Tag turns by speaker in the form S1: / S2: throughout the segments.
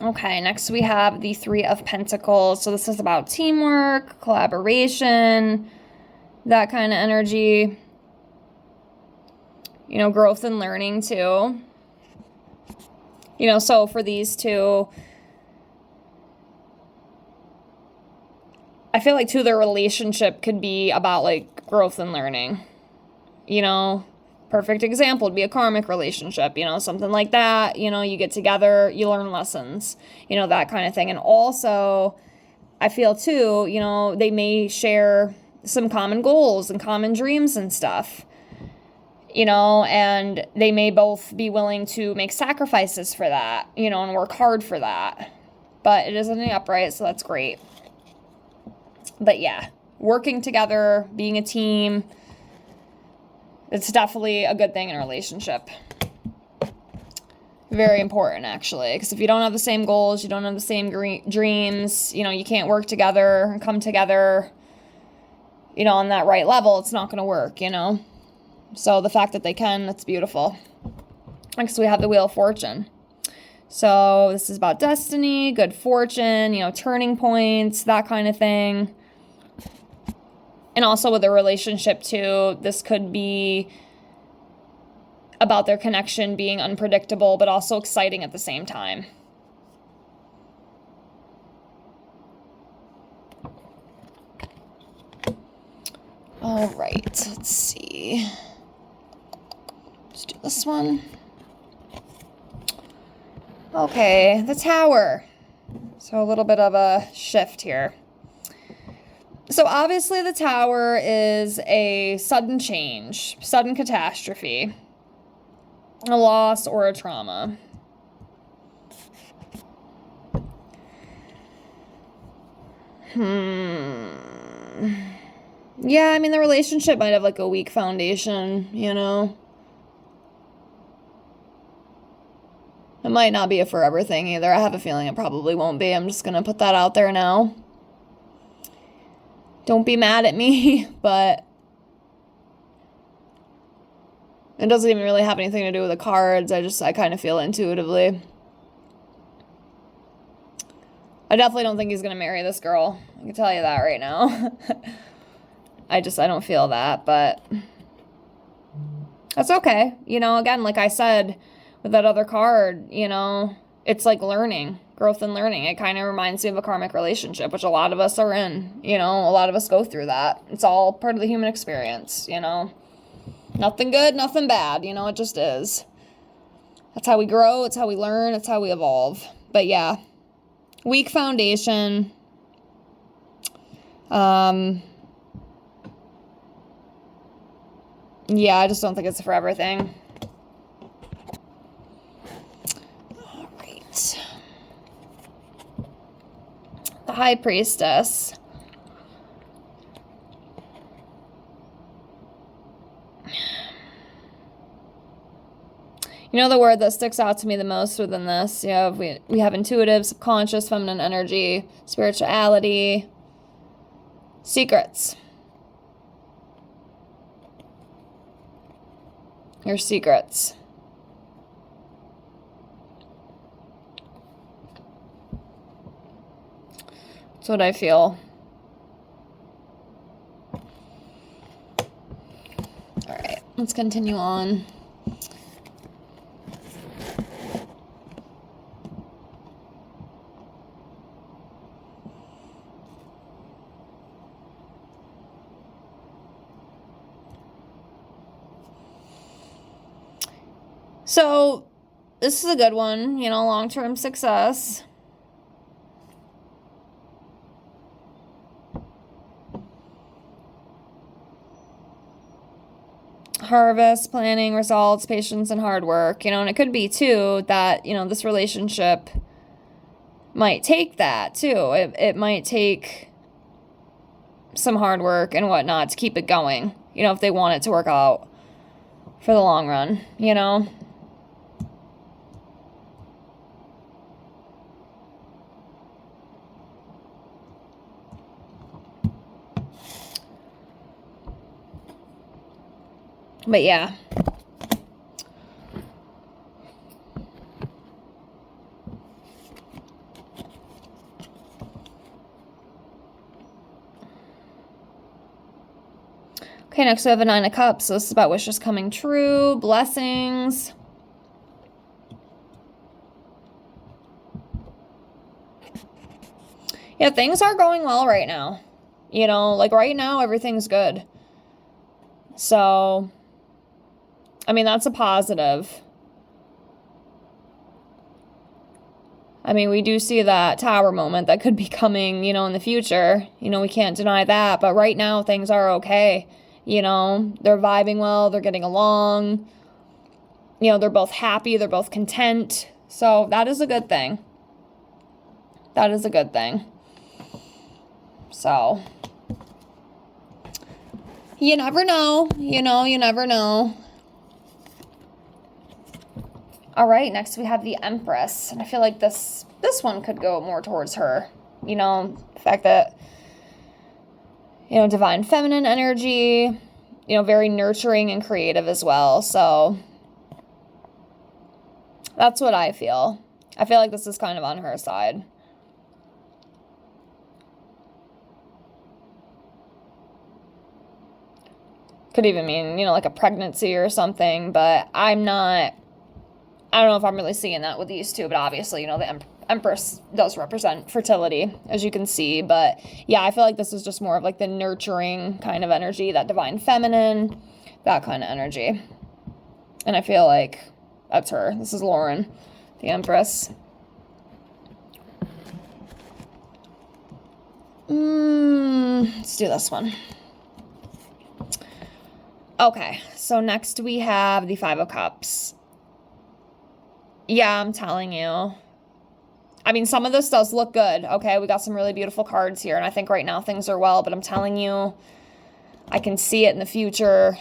S1: Okay, next we have the Three of Pentacles. So this is about teamwork, collaboration, that kind of energy. You know, growth and learning too. You know, so for these two, I feel like too, their relationship could be about like growth and learning. You know, perfect example would be a karmic relationship, you know, something like that. You know, you get together, you learn lessons, you know, that kind of thing. And also, I feel too, you know, they may share some common goals and common dreams and stuff, you know, and they may both be willing to make sacrifices for that, you know, and work hard for that. But it is in the upright, so that's great. But yeah, working together, being a team, it's definitely a good thing in a relationship. Very important, actually, because if you don't have the same goals, you don't have the same dreams, you know, you can't work together and come together, you know, on that right level, it's not going to work, you know. So the fact that they can, that's beautiful. Next, we have the Wheel of Fortune. So this is about destiny, good fortune, you know, turning points, that kind of thing. And also with a relationship too, this could be about their connection being unpredictable, but also exciting at the same time. All right, let's see. Let's do this one. Okay, the Tower. So a little bit of a shift here. So obviously the Tower is a sudden change, sudden catastrophe, a loss or a trauma. Yeah, I mean, the relationship might have like a weak foundation, you know? It might not be a forever thing either. I have a feeling it probably won't be. I'm just gonna put that out there now. Don't be mad at me, but it doesn't even really have anything to do with the cards. I kind of feel intuitively. I definitely don't think he's gonna marry this girl. I can tell you that right now. I don't feel that, but that's okay. You know, again, like I said with that other card, you know, it's like learning, growth and learning. It kind of reminds me of a karmic relationship, which a lot of us are in, you know, a lot of us go through that. It's all part of the human experience, you know. Nothing good, nothing bad, you know, it just is. That's how we grow, it's how we learn, it's how we evolve. But yeah, weak foundation. Yeah, I just don't think it's a forever thing. All right. The High Priestess. You know, the word that sticks out to me the most within this, you know, we have intuitive, subconscious, feminine energy, spirituality, secrets. Your secrets. That's what I feel. All right, let's continue on. So, this is a good one, you know, long-term success. Harvest, planning, results, patience, and hard work, you know, and it could be, too, that, you know, this relationship might take that, too. It might take some hard work and whatnot to keep it going, you know, if they want it to work out for the long run, you know. But yeah. Okay, next we have a Nine of Cups. So this is about wishes coming true, blessings. Yeah, things are going well right now. You know, like right now, everything's good. So, I mean, that's a positive. I mean, we do see that tower moment that could be coming, you know, in the future. You know, we can't deny that. But right now, things are okay. You know, they're vibing well. They're getting along. You know, they're both happy. They're both content. So that is a good thing. That is a good thing. So, you never know. You know, you never know. All right, next we have the Empress. And I feel like this one could go more towards her. You know, the fact that, you know, divine feminine energy, you know, very nurturing and creative as well. So that's what I feel. I feel like this is kind of on her side. Could even mean, you know, like a pregnancy or something, but I don't know if I'm really seeing that with these two, but obviously, you know, the Empress does represent fertility, as you can see, but yeah, I feel like this is just more of like the nurturing kind of energy, that divine feminine, that kind of energy, and I feel like that's her. This is Lauren, the Empress. Let's do this one. Okay, so next we have the Five of Cups. Yeah, I'm telling you. I mean, some of this does look good, okay? We got some really beautiful cards here, and I think right now things are well, but I'm telling you, I can see it in the future.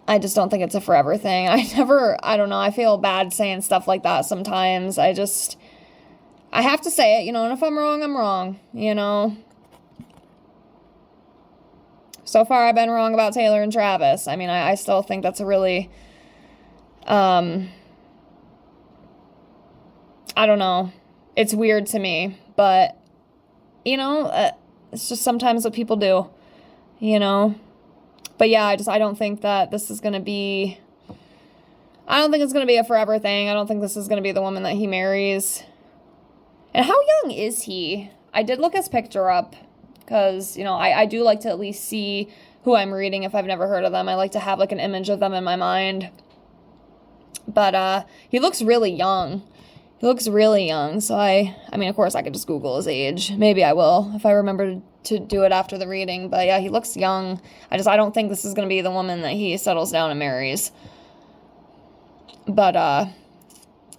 S1: I just don't think it's a forever thing. I don't know, I feel bad saying stuff like that sometimes. I have to say it, you know, and if I'm wrong, I'm wrong, you know? So far, I've been wrong about Taylor and Travis. I mean, I still think that's a really, I don't know. It's weird to me, but, you know, it's just sometimes what people do, you know? But yeah, I don't think that this is going to be, I don't think it's going to be a forever thing. I don't think this is going to be the woman that he marries. And how young is he? I did look his picture up. Because, you know, I do like to at least see who I'm reading if I've never heard of them. I like to have, like, an image of them in my mind. But, he looks really young. He looks really young. So, I mean, of course, I could just Google his age. Maybe I will if I remember to do it after the reading. But, yeah, he looks young. I don't think this is going to be the woman that he settles down and marries. But,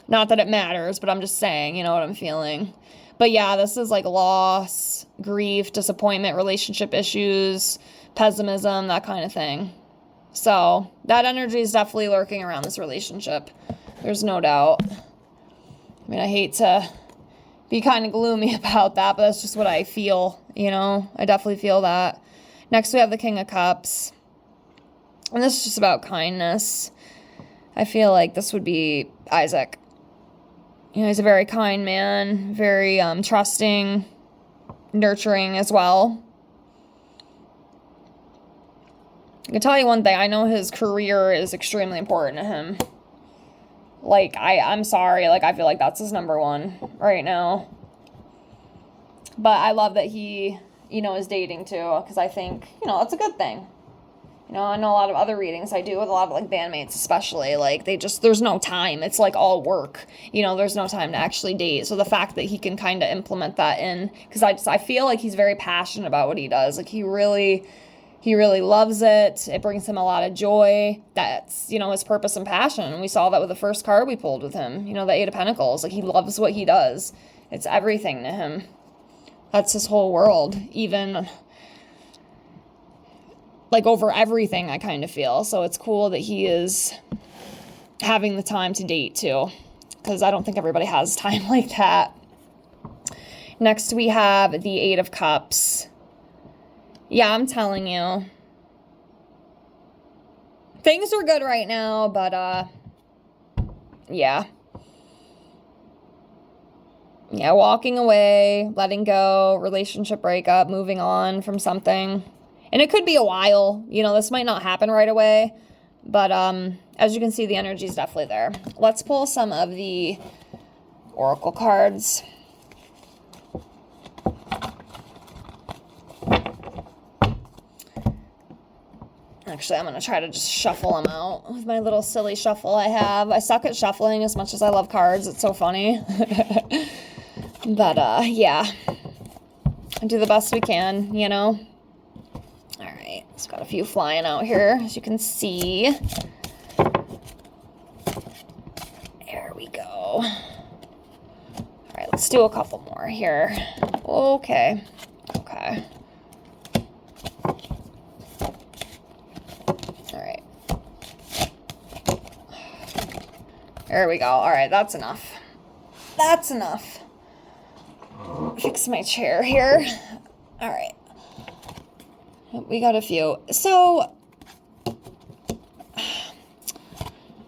S1: not that it matters, but I'm just saying, you know what I'm feeling. But yeah, this is like loss, grief, disappointment, relationship issues, pessimism, that kind of thing. So that energy is definitely lurking around this relationship. There's no doubt. I mean, I hate to be kind of gloomy about that, but that's just what I feel, you know? I definitely feel that. Next, we have the King of Cups. And this is just about kindness. I feel like this would be Isack. You know, he's a very kind man, very trusting, nurturing as well. I can tell you one thing. I know his career is extremely important to him. Like, I'm sorry. Like, I feel like that's his number one right now. But I love that he, you know, is dating too. Because I think, you know, that's a good thing. You know, I know a lot of other readings I do with a lot of, like, bandmates especially, like, there's no time. It's, like, all work. You know, there's no time to actually date. So the fact that he can kind of implement that in, because I feel like he's very passionate about what he does. Like, he really loves it. It brings him a lot of joy. That's, you know, his purpose and passion. And we saw that with the first card we pulled with him, you know, the Eight of Pentacles. Like, he loves what he does. It's everything to him. That's his whole world. Even, like, over everything, I kind of feel. So it's cool that he is having the time to date too, because I don't think everybody has time like that. Next, we have the Eight of Cups. Yeah, I'm telling you. Things are good right now, but, yeah. Yeah, walking away, letting go, relationship breakup, moving on from something. And it could be a while, you know, this might not happen right away, but as you can see, the energy is definitely there. Let's pull some of the oracle cards. Actually, I'm going to try to just shuffle them out with my little silly shuffle I have. I suck at shuffling as much as I love cards. It's so funny. But, yeah. Do the best we can, you know? All right. It's got a few flying out here, as you can see. There we go. All right, let's do a couple more here. Okay. Okay. There we go. All right, that's enough. That's enough. Fix my chair here. All right. We got a few. So,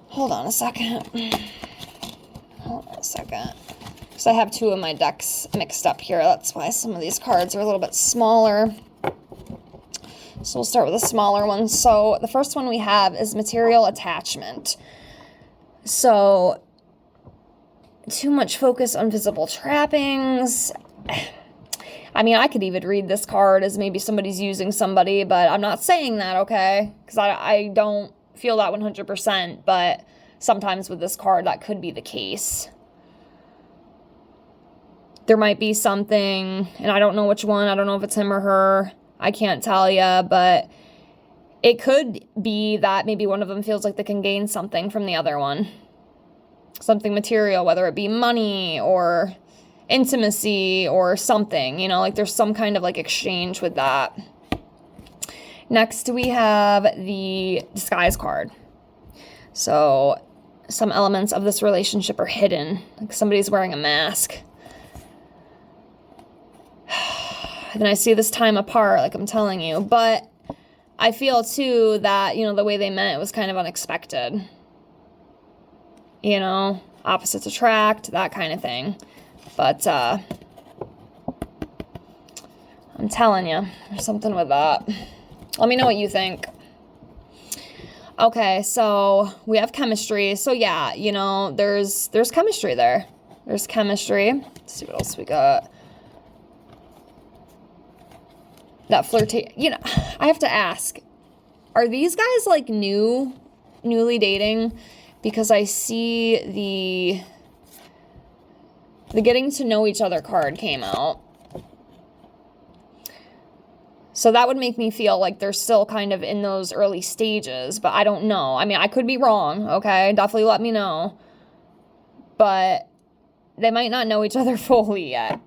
S1: hold on a second. Hold on a second. Because I have two of my decks mixed up here. That's why some of these cards are a little bit smaller. So we'll start with the smaller ones. So the first one we have is material attachment. So, too much focus on visible trappings. I mean, I could even read this card as maybe somebody's using somebody, but I'm not saying that, okay? Because I don't feel that 100%, but sometimes with this card, that could be the case. There might be something, and I don't know which one. I don't know if it's him or her. I can't tell you, but it could be that maybe one of them feels like they can gain something from the other one. Something material, whether it be money or intimacy or something, you know, like there's some kind of like exchange with that. Next, we have the disguise card. So some elements of this relationship are hidden, like somebody's wearing a mask. And I see this time apart, like I'm telling you, but I feel, too, that, you know, the way they met was kind of unexpected. You know, opposites attract, that kind of thing. But, I'm telling you, there's something with that. Let me know what you think. Okay, so we have chemistry. So, yeah, you know, there's chemistry there. There's chemistry. Let's see what else we got. That flirty, you know, I have to ask, are these guys like newly dating? Because I see the getting to know each other card came out. So that would make me feel like they're still kind of in those early stages, but I don't know. I mean, I could be wrong, okay? Definitely let me know. But they might not know each other fully yet.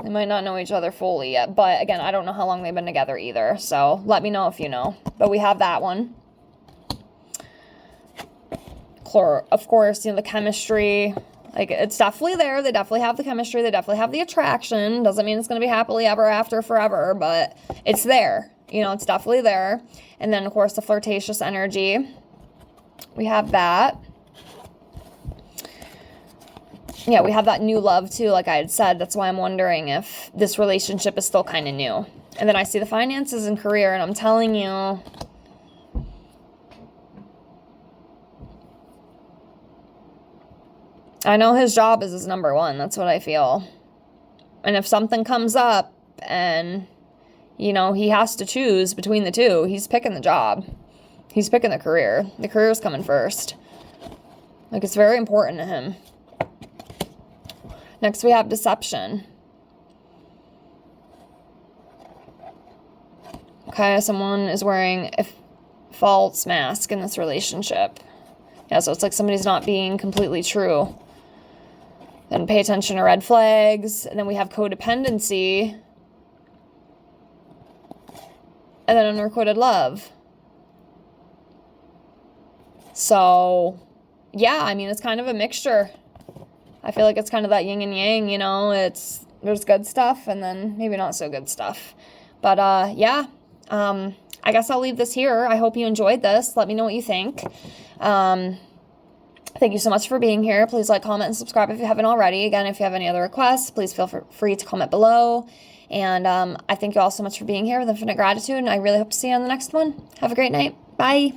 S1: They might not know each other fully yet, but again, I don't know how long they've been together either, so let me know if you know. But we have that one. Of course, you know, the chemistry, like, it's definitely there. They definitely have the chemistry. They definitely have the attraction. Doesn't mean it's going to be happily ever after forever, but it's there. You know, it's definitely there. And then, of course, the flirtatious energy. We have that. Yeah, we have that new love, too, like I had said. That's why I'm wondering if this relationship is still kind of new. And then I see the finances and career, and I'm telling you, I know his job is his number one. That's what I feel. And if something comes up and, you know, he has to choose between the two, he's picking the job. He's picking the career. The career's coming first. Like, it's very important to him. Next, we have deception. Okay, someone is wearing a false mask in this relationship. Yeah, so it's like somebody's not being completely true. Then pay attention to red flags. And then we have codependency. And then unrequited love. So, yeah, I mean, it's kind of a mixture. I feel like it's kind of that yin and yang, you know, there's good stuff and then maybe not so good stuff. But, yeah, I guess I'll leave this here. I hope you enjoyed this. Let me know what you think. Thank you so much for being here. Please like, comment, and subscribe if you haven't already. Again, if you have any other requests, please feel free to comment below. And I thank you all so much for being here with infinite gratitude, and I really hope to see you on the next one. Have a great night. Bye.